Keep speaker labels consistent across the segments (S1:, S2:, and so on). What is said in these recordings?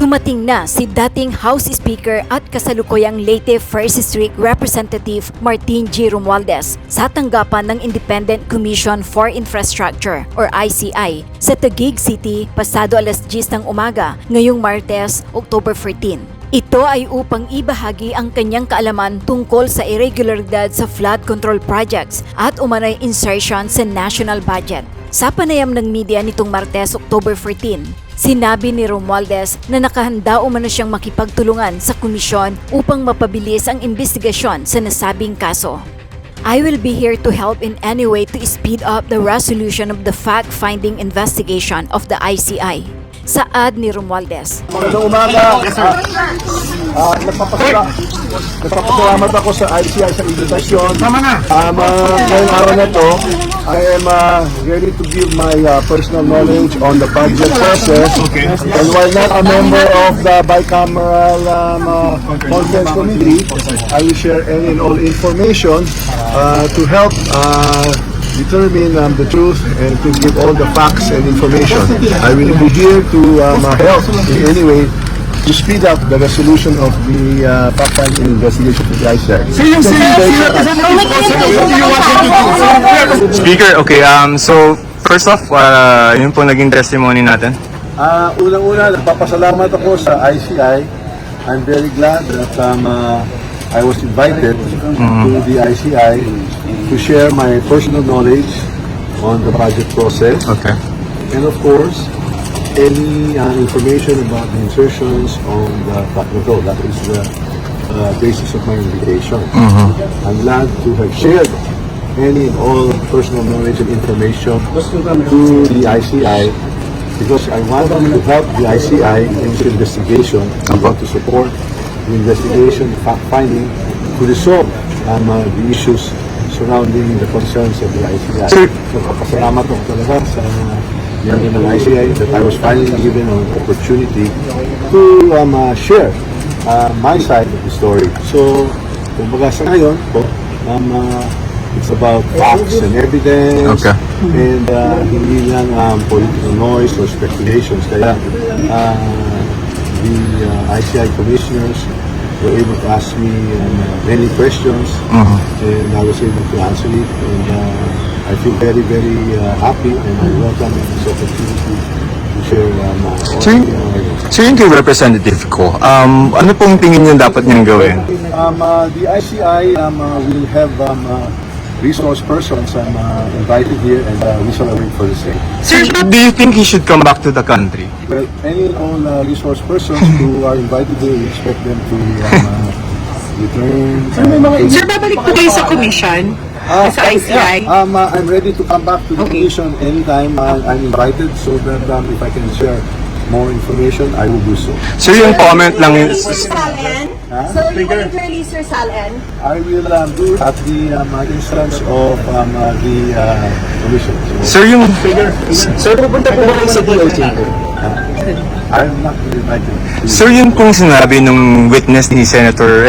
S1: Dumating na si dating House Speaker at kasalukuyang Leyte 1st District Representative Martin G. Romualdez sa tanggapan ng Independent Commission for Infrastructure or ICI sa Taguig City pasado alas 10 ng umaga ngayong Martes, October 14. Ito ay upang ibahagi ang kanyang kaalaman tungkol sa irregularidad sa flood control projects at umanay insertion sa national budget. Sa panayam ng media nitong Martes, October 14, sinabi ni Romualdez na nakahanda umano siyang makipagtulungan sa komisyon upang mapabilis ang investigasyon sa nasabing kaso. I will be here to help in any way to speed up the resolution of the fact-finding investigation of the ICI. Saad ni Romualdez.
S2: Magandang umaga. Nagpapasalamat ako sa ICI sa invitasyon. Ngayong araw na to, I am ready to give my personal knowledge on the budget process. And while not a member of the bicameral conference committee, I will share any and all information to help determine the truth and to give all the facts and information. I will be here to help in any way to speed up the resolution of the fact-finding investigation of the ICI.
S3: Speaker, okay, so first off, yun po naging testimony natin.
S2: Unang-una, nagpapasalamat ako sa ICI. I'm very glad that I was invited to the ICI to share my personal knowledge on the budget process.
S3: Okay.
S2: And of course, any information about the insertions on the technical. That is the basis of my invitation. I'm glad to have shared any and all personal knowledge and information to the ICI because I want to help the ICI in its investigation. I want to support the investigation, fact-finding, to resolve the issues surrounding the concerns of the ICI. So, kapasalamat ako talaga sa yan ng ICI that I was finally given an opportunity to share my side of the story. So, kumbaga sa ngayon po, it's about facts and evidence and hindi lang political noise or speculations. Kaya the ICI commissioners were able to ask me many questions and I was able to answer it and I feel very, very happy and I welcome this opportunity to share my
S3: So yung kay representative ko, ano pong tingin niyo dapat niyang gawin?
S2: The ICI will have resource persons invited here and we shall arrange for the same.
S3: Sir, do you think he should come back to the country?
S2: Well, any and all resource persons who are invited here, we expect them to return.
S4: Sir, babalik po kayo sa commission? Sa ICI?
S2: I'm ready to come back to the commission anytime I'm invited so that if I can share more information, I will do so.
S3: Sir, yung comment lang yun.
S5: So you want to release your SALN?
S2: I will do it at the instance of the commission.
S3: Sir, yung...
S6: Sir, pupunta po ba kayo sa DOJ?
S2: I'm not invited.
S3: Sir, yung kung sinabi nung witness ni Senator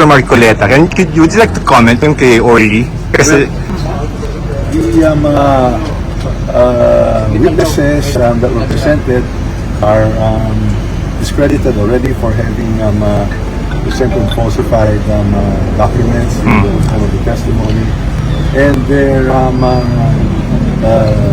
S3: Marcoleta, would you like to comment yung kay Orly? Kasi...
S2: The witnesses that were presented are discredited already for having presented falsified documents in the testimony, and their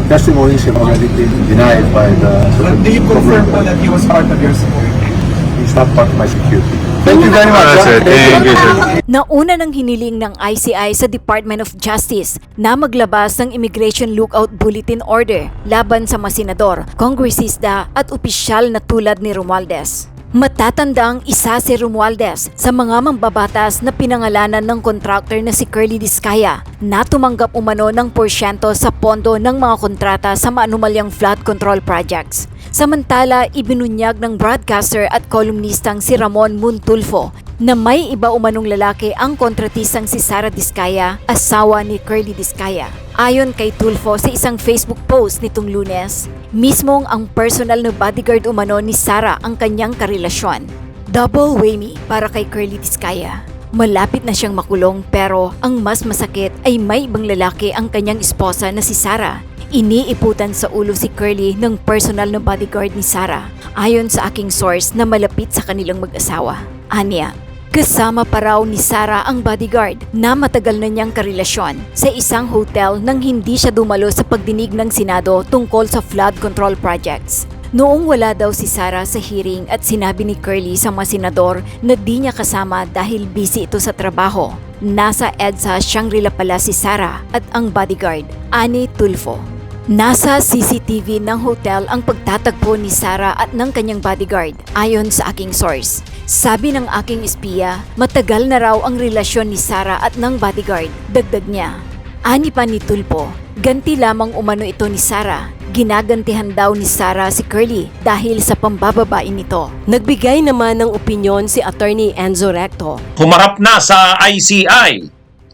S2: testimonies have already been denied by the Supreme Court.
S6: Do you confirm po that he was part of your security?
S2: He's not part of my security. Thank you very much.
S3: Sir, thank you, sir.
S1: Nauna ng hiniling ng ICI sa Department of Justice na maglabas ng Immigration Lookout Bulletin Order laban sa mga senador, kongresista at opisyal na tulad ni Romualdez. Matatandang isa si Romualdez sa mga mambabatas na pinangalanan ng contractor na si Curly Discaya na tumanggap umano ng porsyento sa pondo ng mga kontrata sa maanumalyang flood control projects. Samantala, ibinunyag ng broadcaster at kolumnistang si Ramon Montulfo na may iba umanong lalaki ang kontratistang si Sara Discaya, asawa ni Curly Discaya. Ayon kay Tulfo sa isang Facebook post nitong Lunes, mismong ang personal na bodyguard umano ni Sara ang kanyang karelasyon. Double whammy para kay Curly Discaya. Malapit na siyang makulong pero ang mas masakit ay may ibang lalaki ang kanyang esposa na si Sara. Iniiputan sa ulo si Curly ng personal na bodyguard ni Sarah, ayon sa aking source na malapit sa kanilang mag-asawa. Anya, kasama pa raw ni Sarah ang bodyguard na matagal na niyang karelasyon sa isang hotel nang hindi siya dumalo sa pagdinig ng Senado tungkol sa flood control projects. Noong wala daw si Sarah sa hearing at sinabi ni Curly sa mga senador na di niya kasama dahil busy ito sa trabaho. Nasa EDSA Shangri-La pala si Sarah at ang bodyguard, Ani Tulfo. Nasa CCTV ng hotel ang pagtatagpo ni Sarah at ng kanyang bodyguard, ayon sa aking source. Sabi ng aking espiya, matagal na raw ang relasyon ni Sarah at ng bodyguard. Dagdag niya, ani pa ni Tulpo, ganti lamang umano ito ni Sarah. Ginagantihan daw ni Sarah si Curly dahil sa pambababae nito. Nagbigay naman ng opinyon si Attorney Enzo Recto.
S7: Humarap na sa ICI,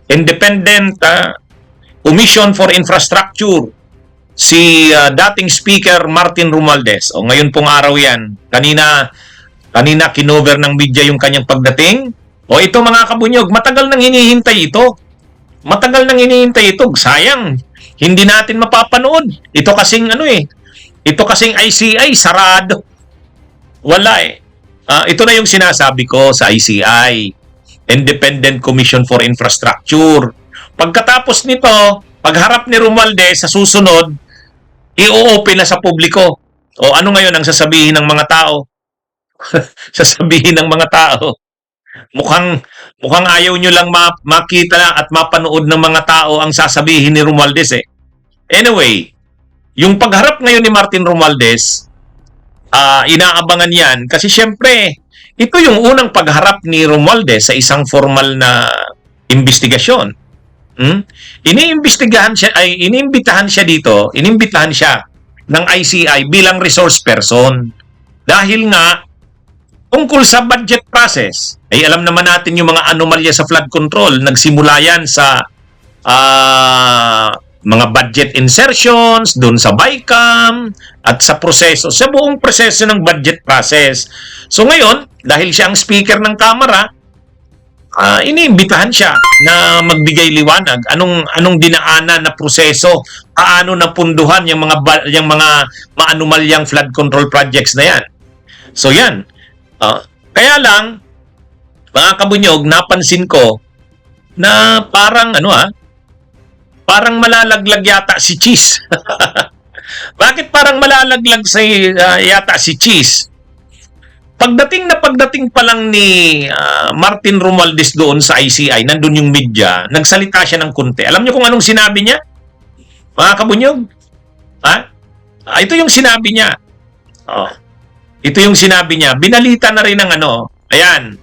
S7: Independent Commission for Infrastructure, si dating Speaker Martin Romualdez. O ngayon pong araw yan. Kanina kinover ng media yung kanyang pagdating. O ito mga kabunyog, matagal nang hinihintay ito. Matagal nang hinihintay ito. Sayang, hindi natin mapapanood. Ito kasing ito kasing ICI, sarado. Wala eh. Ito na yung sinasabi ko sa ICI, Independent Commission for Infrastructure. Pagkatapos nito, pagharap ni Romualdez sa susunod, i-open na sa publiko. O ano ngayon ang sasabihin ng mga tao? Sasabihin ng mga tao. Mukhang ayaw nyo lang makita at mapanood ng mga tao ang sasabihin ni Romualdez eh. Anyway, yung pagharap ngayon ni Martin Romualdez, inaabangan yan kasi syempre, ito yung unang pagharap ni Romualdez sa isang formal na investigasyon. Iniimbitahan siya ng ICI bilang resource person. Dahil nga, tungkol sa budget process, ay alam naman natin yung mga anomalya sa flood control. Nagsimula yan sa mga budget insertions, doon sa BICAM, at sa proseso, sa buong proseso ng budget process. So ngayon, dahil siya ang speaker ng Kamara, iniimbitahan siya na magbigay liwanag anong dinaanan na proseso, paano napunduhan yung mga maanumalyang flood control projects na yan. So yan. Kaya lang mga kabunyog, napansin ko na parang parang malalaglag yata si Cheese. Bakit parang malalaglag yata si Cheese? Pagdating pa lang ni Martin Romualdez doon sa ICI, nandun yung media, nagsalita siya ng konti. Alam niyo kung anong sinabi niya? Mga kabunyog? Ito yung sinabi niya. Ito yung sinabi niya. Binalita na rin ng ayan.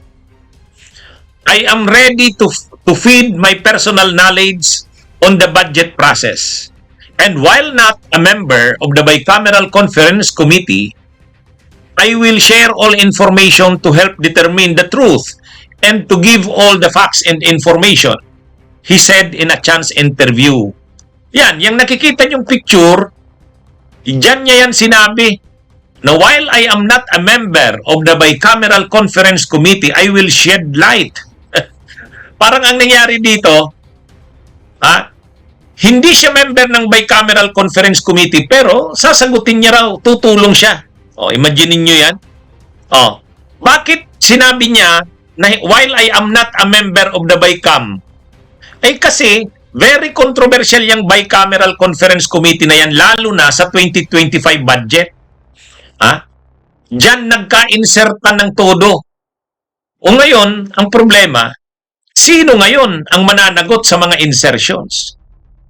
S7: I am ready to feed my personal knowledge on the budget process. And while not a member of the Bicameral Conference Committee, I will share all information to help determine the truth and to give all the facts and information, he said in a chance interview. Yan, yung nakikita yung picture, dyan niya yan sinabi na while I am not a member of the Bicameral Conference Committee, I will shed light. Parang ang nangyari dito, hindi siya member ng Bicameral Conference Committee pero sasagutin niya raw, tutulong siya. Imagine niyo yan. Bakit sinabi niya na while I am not a member of the BICAM? Ay kasi very controversial yung Bicameral Conference Committee na yan, lalo na sa 2025 budget. Diyan nagka-insertan ng todo. O ngayon, ang problema, sino ngayon ang mananagot sa mga insertions?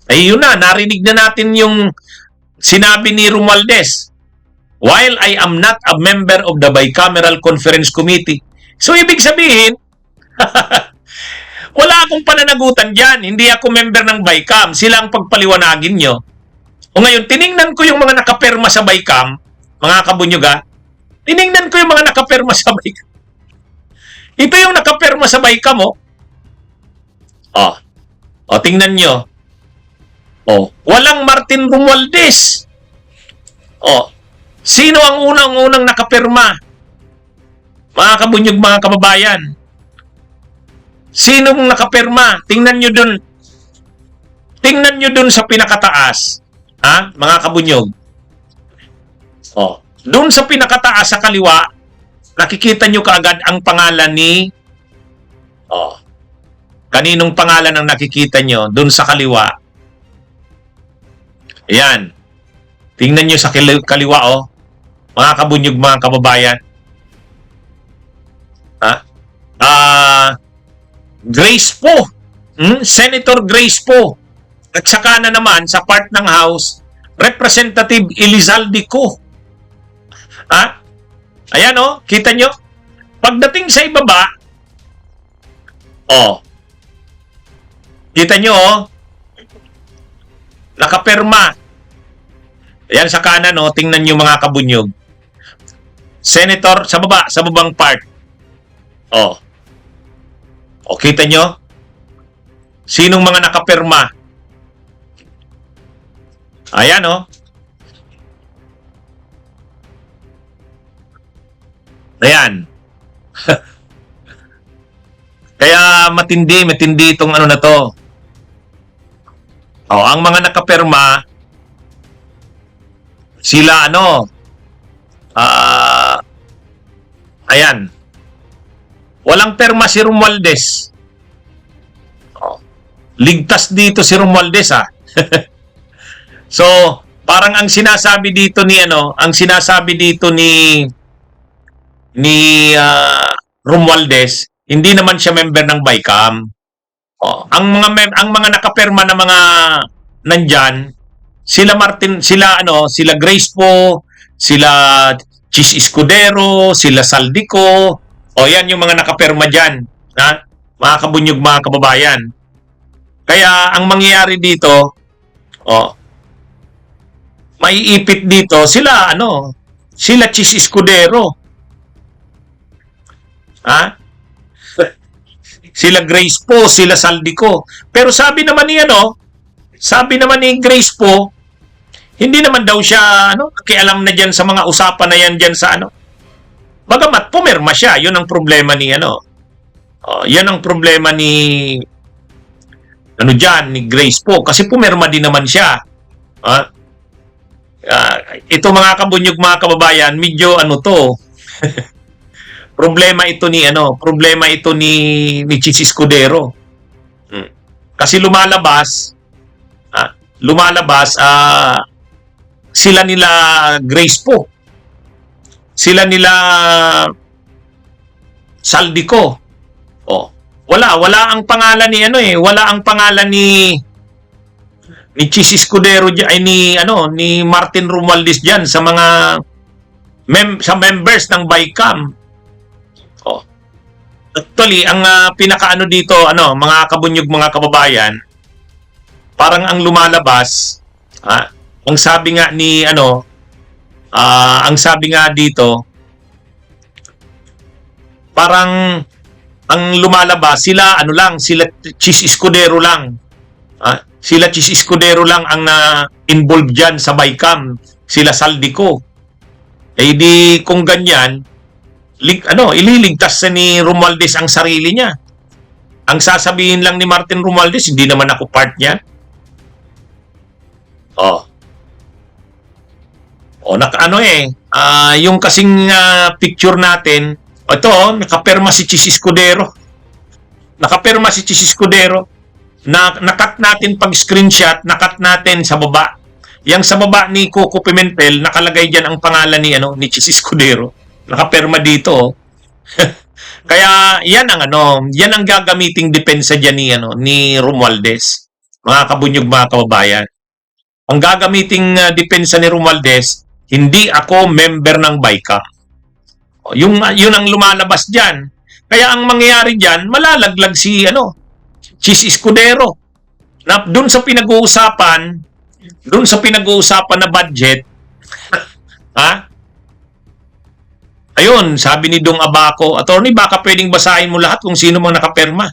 S7: Ay yun na, narinig na natin yung sinabi ni Romualdez. While I am not a member of the Bicameral Conference Committee. So, ibig sabihin, wala akong pananagutan dyan. Hindi ako member ng BICAM. Sila ang pagpaliwanagin nyo. O ngayon, tiningnan ko yung mga nakaperma sa BICAM, mga kabunyuga. Tiningnan ko yung mga nakaperma sa BICAM. Ito yung nakaperma sa BICAM, tingnan nyo. Walang Martin Romualdez. Sino ang unang nakapirma? Mga kabunyog, mga kababayan. Sinong nakapirma? Tingnan nyo dun sa pinakataas. Ha? Mga kabunyog. Oh. Doon sa pinakataas sa kaliwa, nakikita nyo kaagad ang pangalan ni kaninong pangalan ang nakikita nyo doon sa kaliwa. Ayan. Tingnan nyo sa kaliwa, mga kabunyog, mga kababayan. Grace Poe. Senator Grace Poe. At saka na naman sa part ng House, Representative Elizalde Co. Ayan, kita nyo? Pagdating sa ibaba, kita nyo, nakapirma. Ayan sa kanan, tingnan nyo mga kabunyog. Senator, sa babang part. Kita nyo? Sinong mga nakapirma? Ayan, Ayan. Kaya matindi itong ano na to. Ang mga nakapirma, sila ayan. Walang perma si Romualdez. Ligtas dito si Romualdez, So, parang ang sinasabi dito ni Romualdez, hindi naman siya member ng BICAM. Ang mga nakaperma na mga nandyan, sila Grace Poe, sila Chis Escudero, sila Saldico, yan yung mga nakaperma dyan, mga kabunyog, mga kababayan. Kaya ang mangyayari dito, maiipit dito sila Chis Escudero. Sila Grace Poe, sila Saldico. Pero sabi naman ni Grace Poe, hindi naman daw siya nakialam na diyan sa mga usapan na yan diyan sa Bagamat pumirma siya, 'yun ang problema ni yan ang problema ni ni Grace Poe kasi pumirma din naman siya. Ito mga kabunyog, mga kababayan, medyo to. problema ito ni Chis Escudero. Kasi lumalabas sila nila Grace Poe. Sila nila Saldico. Wala ang pangalan ni wala ang pangalan ni Chis Escudero ni Martin Romualdez diyan sa mga members ng BICAM. Actually, ang pinakaano dito mga kabunyog, mga kababayan, parang ang lumalabas, ang sabi nga ni ang sabi nga dito, parang ang lumalabas sila sila Chis Escudero lang. Sila Chis Escudero lang ang involved diyan sa BICAM, sila Saldico. Di kung ganyan, ililigtas ni Romualdez ang sarili niya. Ang sasabihin lang ni Martin Romualdez, hindi naman ako part niya. Yung kasing picture natin, ito, nakapirma si Chis Escudero. Nakapirma si Chis Escudero. Nakat natin pag screenshot, nakat natin sa baba. Yang sa baba ni Coco Pimentel, nakalagay diyan ang pangalan ni Chis Escudero. Nakapirma dito. Kaya yan ang gagamiting depensa diyan ni Romualdez. Mga kabunyog, mga kababayan. Ang gagamiting depensa ni Romualdez, hindi ako member ng BICAM. Yun ang lumalabas diyan. Kaya ang mangyayari diyan, malalaglag si Chis Escudero. Na doon sa pinag-uusapan na budget, ayun, sabi ni Dong Abaco, attorney, baka pwedeng basahin mo lahat kung sino mang nakapirma.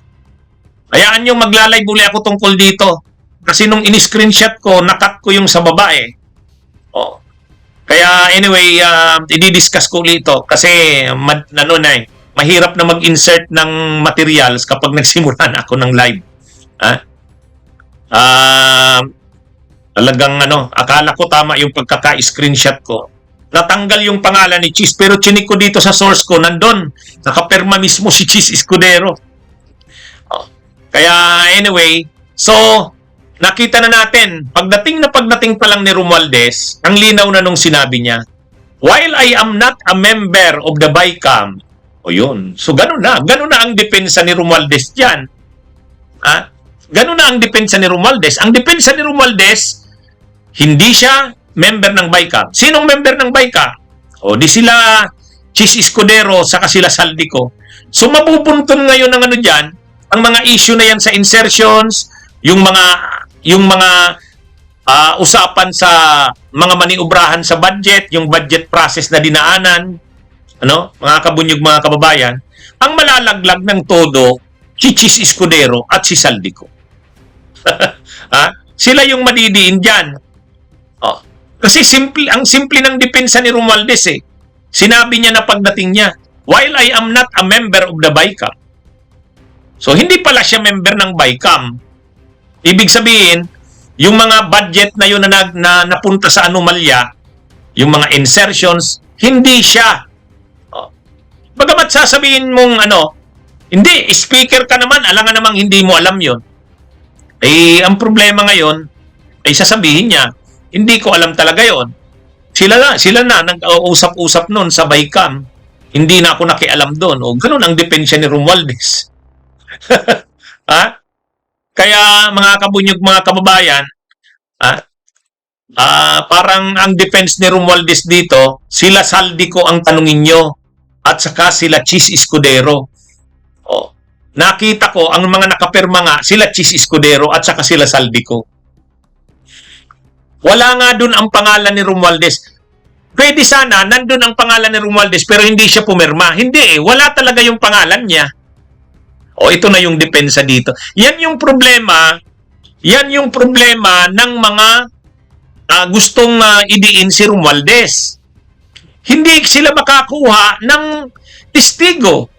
S7: Hayaan nyo, maglalay uli ako tungkol dito. Kasi nung in-screenshot ko, nakat ko yung sa baba Kaya anyway, i-discuss ko ulit ito. Kasi mahirap na mag-insert ng materials kapag nagsimula na ako ng live. Talagang akala ko tama yung pagkaka-screenshot ko. Natanggal yung pangalan ni Chis, pero chinik ko dito sa source ko, nandun. Nakaperma mismo si Chis Escudero. Oh. Kaya anyway, so nakita na natin, pagdating pa lang ni Romualdez, ang linaw na nung sinabi niya, while I am not a member of the BICAM, o yun, so ganun na ang depensa ni Romualdez dyan. Ganun na ang depensa ni Romualdez. Ang depensa ni Romualdez, hindi siya member ng BICAM. Sinong member ng BICAM? O di sila Chis Escudero saka sila Saldico. So mabubuntun ngayon ng dyan, ang mga issue na yan sa insertions, yung mga usapan sa mga maniubrahan sa budget, yung budget process na dinaanan, mga kabunyog, mga kababayan, ang malalaglag ng todo si Chis Escudero at si Saldico. Sila yung madidiin dyan. Kasi ang simple ng depensa ni Romualdez Sinabi niya na pagdating niya, while I am not a member of the BICAM. So hindi pala siya member ng BICAM. Ibig sabihin, yung mga budget na yun na napunta sa anomalya, yung mga insertions, hindi siya. Bagamat sasabihin mong hindi, speaker ka naman, alangan namang hindi mo alam yun. Ang problema ngayon, sasabihin niya, hindi ko alam talaga yon. Sila na nag-uusap-usap noon sa BICAM. Hindi na ako nakialam doon. O ganun ang depensa ni Romualdez. Kaya mga kabunyog, mga kababayan, parang ang defense ni Romualdez dito, sila Saldico ang tanungin nyo at saka sila Chis Escudero. Nakita ko, ang mga nakapirma nga, sila Chis Escudero at saka sila Saldico. Wala nga dun ang pangalan ni Romualdez. Pwede sana, nandun ang pangalan ni Romualdez pero hindi siya pumirma. Hindi wala talaga yung pangalan niya. Ito na yung depensa dito. Yan yung problema ng mga gustong idiin si Romualdez. Hindi sila makakuha ng testigo.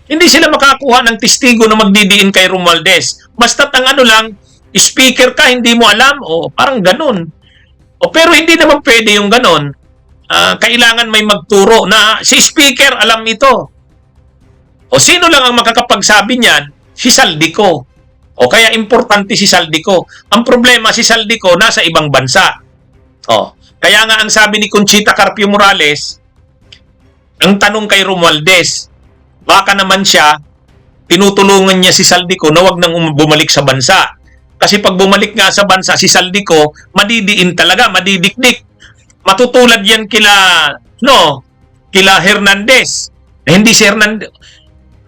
S7: Hindi sila makakuha ng testigo na magdidiin kay Romualdez. Basta't ang lang, speaker ka, hindi mo alam, parang ganun. Pero hindi naman pwede yung ganun. Kailangan may magturo na si speaker alam ito. Sino lang ang makakapagsabi niyan? Si Saldico. Kaya importante si Saldico. Ang problema, si Saldico nasa ibang bansa. Kaya nga ang sabi ni Conchita Carpio Morales, ang tanong kay Romualdez, baka naman siya, tinutulungan niya si Saldico na wag nang bumalik sa bansa. Kasi pag bumalik nga sa bansa, si Saldico, madidiin talaga, madidikdik. Matutulad yan kila Hernandez. Hindi si Hernandez.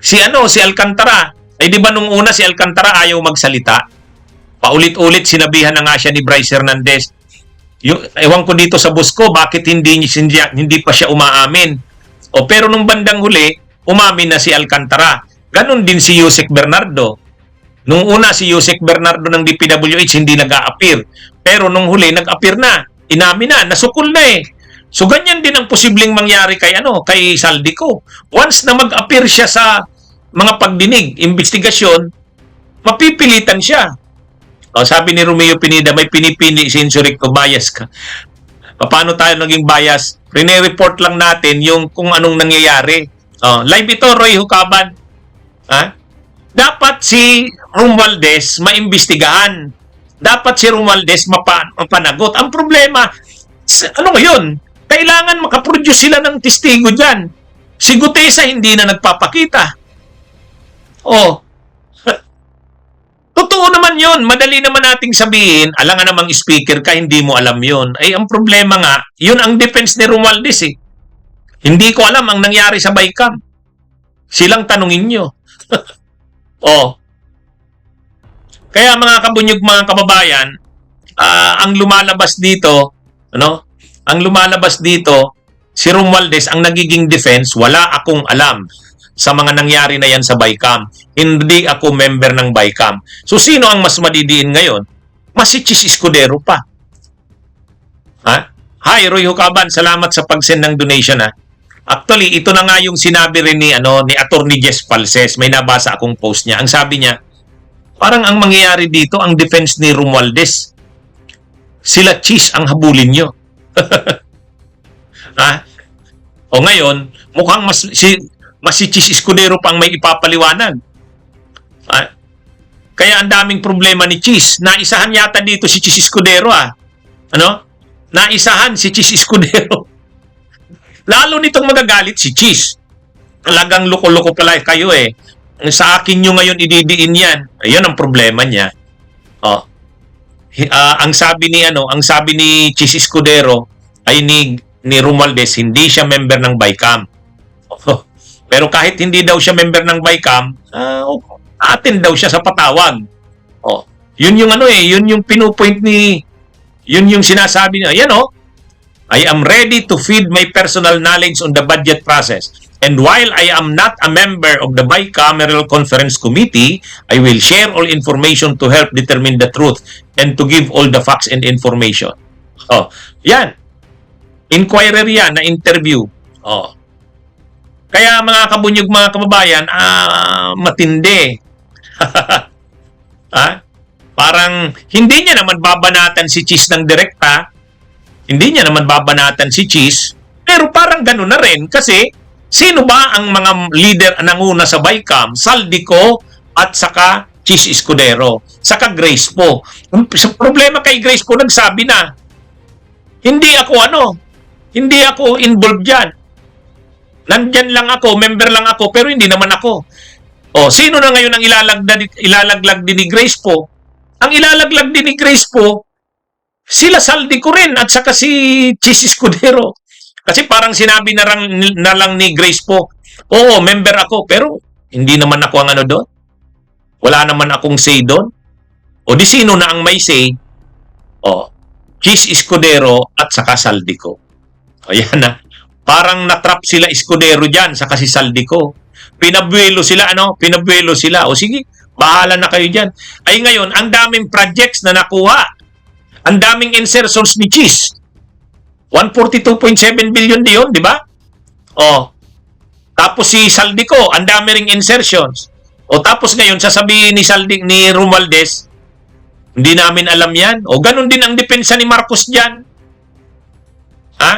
S7: Si Alcantara. Di ba nung una si Alcantara ayaw magsalita? Paulit-ulit sinabihan na nga siya ni Bryce Hernandez. Ewan ko dito sa bus ko, bakit hindi pa siya umaamin? Pero nung bandang huli, umamin na si Alcantara. Ganon din si Yusek Bernardo. Nung una si Yusek Bernardo ng DPWH hindi nag-a-appear. Pero nung huli nag-appear na, inamin na, nasukol na So ganyan din ang posibleng mangyari kay Saldico. Once na mag-appear siya sa mga pagdinig, investigasyon, mapipilitan siya. Sabi ni Romeo Pineda, may pinipili si Insurrecto, bias ka. Paano tayo naging bias? Rene-report lang natin yung kung anong nangyayari. Live ito, Roy Hucaban. Dapat si Romualdez maimbestigahan. Dapat si Romualdez mapanagot. Ang problema, ngayon? Kailangan makaproduce sila ng testigo dyan. Si Gutesa hindi na nagpapakita. Totoo naman yun. Madali naman nating sabihin, alangan namang speaker ka, hindi mo alam yun. Ang problema nga, yun ang defense ni Romualdez Hindi ko alam ang nangyari sa BICAM. Silang tanungin nyo. Kaya mga kabunyog, mga kababayan, ang lumalabas dito, si Romualdez, ang nagiging defense, wala akong alam sa mga nangyari na yan sa BICAM. Hindi ako member ng BICAM. So, sino ang mas madidiin ngayon? Mas si Chis Escudero pa. Hi, Roy Hucaban, salamat sa pag-send ng donation Actually, ito na nga yung sinabi rin ni Attorney Jess Palses. May nabasa akong post niya. Ang sabi niya, parang ang mangyayari dito, ang defense ni Romualdez. sila Cheese ang habulin nyo. Ha? O ngayon, mukhang mas si Cheese Escudero pang may ipapaliwanag. Ha? Kaya ang daming problema ni Cheese. Naisahan yata dito si Cheese Escudero, Ano? Naisahan si Cheese Escudero. Lalo nitong magagalit si Cheese. Talagang loko-loko pala kayo eh. Sa akin nyo ngayon ididiin yan. Ayun ang problema niya. Oh. Ang sabi ni Cheese Escudero ay ni Romualdez, hindi siya member ng BICAM. Pero kahit hindi daw siya member ng BICAM, atin daw siya sa patawag. Oh. Yun yung yun yung pinupoint yun yung sinasabi niya. Yan I am ready to feed my personal knowledge on the budget process. And while I am not a member of the Bicameral Conference Committee, I will share all information to help determine the truth and to give all the facts and information. Oh, yan. Inquirer yan na interview. Oh. Kaya mga kabunyog, mga kababayan, matindi. Parang hindi niya naman babanatan si Cheese ng direkta. Hindi niya naman babanatan si Cheese. Pero parang gano'n na rin kasi sino ba ang mga leader ng una sa BICAM? Saldico at saka Cheese Escudero. Saka Grace po. Sa problema kay Grace po, nagsabi na, hindi ako involved dyan. Nandyan lang ako, member lang ako, pero hindi naman ako. O, sino na ngayon ang ilalaglag din ni Grace po? Ang ilalaglag din ni Grace po, sila Saldico rin at saka si Cheese Escudero. Kasi parang sinabi na lang ni Grace po, oo, member ako, pero hindi naman ako ang doon. Wala naman akong say doon. O di sino na ang may say? O, Cheese Escudero at saka Saldico. Ayan na. Parang natrap sila Escudero dyan, saka si Saldico. Pinabuelo sila, Pinabuelo sila. O sige, bahala na kayo dyan. Ay ngayon, ang daming projects na nakuha. Ang daming insertions ni Cheese. 142.7 billion diyon, di ba? O. Tapos si Saldico, ang dami ring insertions. O tapos ngayon, sasabihin ni Romualdez, hindi namin alam yan. O ganun din ang depensa ni Marcos dyan. Ha?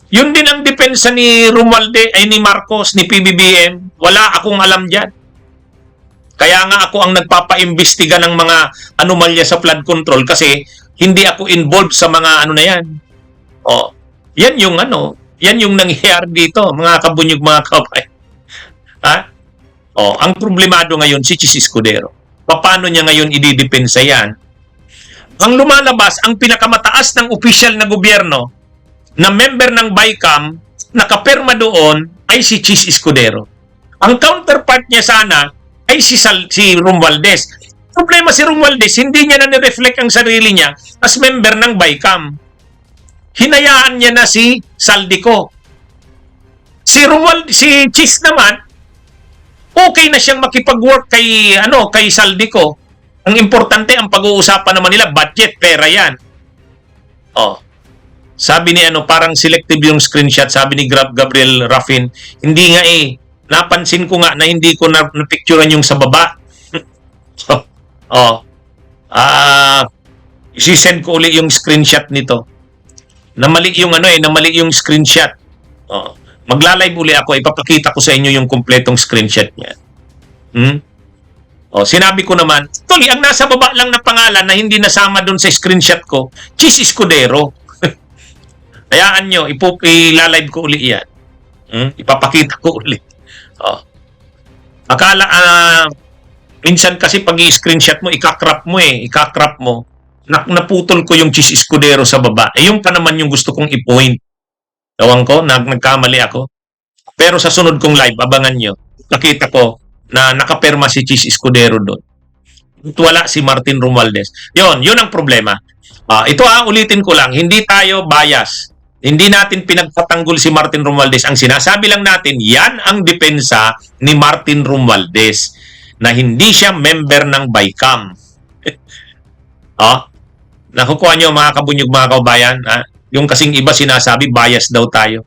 S7: Yun din ang depensa ni Romualdez, ay ni Marcos, ni PBBM. Wala akong alam dyan. Kaya nga ako ang nagpapaimbestiga ng mga anomalya sa flood control kasi hindi ako involved sa mga na yan. O, yan yung nangyayari dito, mga kabunyog, mga kabay. Ha? O, ang problemado ngayon si Cheese Escudero. Paano niya ngayon ididepensa yan? Ang lumalabas, ang pinakamataas ng opisyal na gobyerno na member ng BICAM, nakapirma doon ay si Cheese Escudero. Ang counterpart niya sana ay si Romualdez. Problema si Romualdez, hindi niya na nireflect ang sarili niya as member ng BICAM. Hinayaan niya na si Saldico. Si Cheese naman, okay na siyang makipag-work kay Saldico. Ang importante, ang pag-uusapan naman nila, budget, pera yan. Oh. Sabi ni parang selective yung screenshot, sabi ni Gabriel Raffin, hindi nga napansin ko nga na hindi ko na-picturean yung sa baba. Isi-send ko uli yung screenshot nito. Namali yung namali yung screenshot. Magla-live uli ako, ipapakita ko sa inyo yung kumpletong screenshot niya. Sinabi ko naman, tuloy, ang nasa baba lang na pangalan na hindi nasama doon sa screenshot ko, Cheese Escudero. Hayaan nyo, ilalive ko uli yan. Ipapakita ko uli. Akala, minsan kasi pag i-screenshot mo, ikakrap mo. Naputol ko yung Cheese Escudero sa baba. Yung pa naman yung gusto kong i-point. Tawang ko, nagkamali ako. Pero sa sunod kong live, abangan nyo, nakita ko na nakaperma si Cheese Escudero doon. Wala si Martin Romualdez. Yun ang problema. Ito ulitin ko lang, hindi tayo bias. Hindi natin pinagpatanggol si Martin Romualdez. Ang sinasabi lang natin, yan ang depensa ni Martin Romualdez na hindi siya member ng BICAM. Nakukuha nyo mga kabunyog, mga kaubayan. Yung kasing iba sinasabi, bias daw tayo.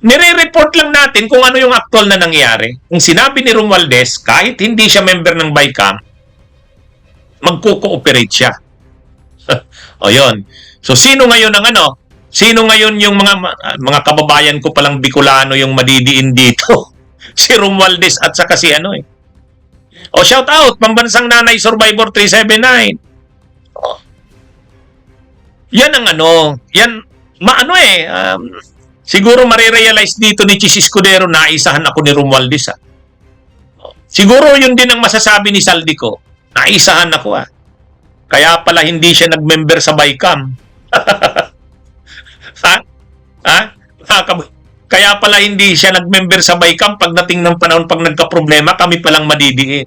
S7: Nire-report lang natin kung ano yung actual na nangyari. Kung sinabi ni Romualdez, kahit hindi siya member ng BICAM, magko-cooperate siya. O yun. So sino ngayon ang ano? Sino ngayon yung mga kababayan ko palang Bicolano yung madidiin dito? Si Romualdez at saka si ano eh. O shout out, Pambansang Nanay Survivor 379. O. Yan ang ano, yan, siguro marirealize dito ni Chis Escudero na isahan ako ni Romualdez ah. Siguro yun din ang masasabi ni Saldico. Naisahan ako ah. Kaya pala hindi siya nag-member sa BICAM. Ha? Ha? Kaya pala hindi siya nag-member sa BICAM pagdating ng panahon pag nagka-problema, kami palang madidiin.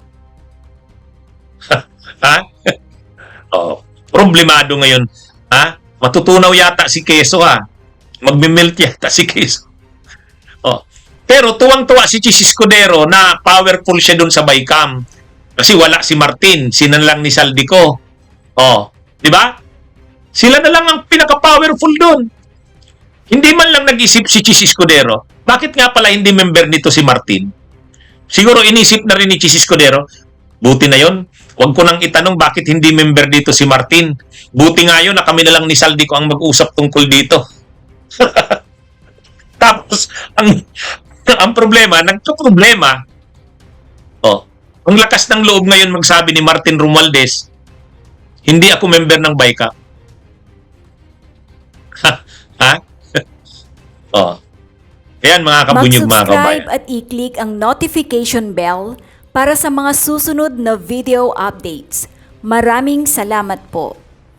S7: Ha? Oh, problemado ngayon. Ha? Matutunaw yata si Quezon ha. Magme-melt yata si Quezon. Oh. Pero tuwang-tuwa si Chis Escudero na powerful siya dun sa BICAM. Kasi wala si Martin, sinan lang ni Saldico. Oh, di ba? Sila na lang ang pinaka-powerful dun. Hindi man lang nag-isip si Chis Escudero, bakit nga pala hindi member nito si Martin? Siguro inisip na rin ni Chis Escudero, buti na yon. Huwag ko nang itanong bakit hindi member dito si Martin. Buti nga yun na kami na lang ni Saldico ang mag-usap tungkol dito. Tapos, ang problema, nagka-problema, ang lakas ng loob ngayon magsabi ni Martin Romualdez, hindi ako member ng BICAM. Ha? Ayan mga kabunyog, mga kabayan.
S1: Mag-subscribe at i-click ang notification bell para sa mga susunod na video updates. Maraming salamat po.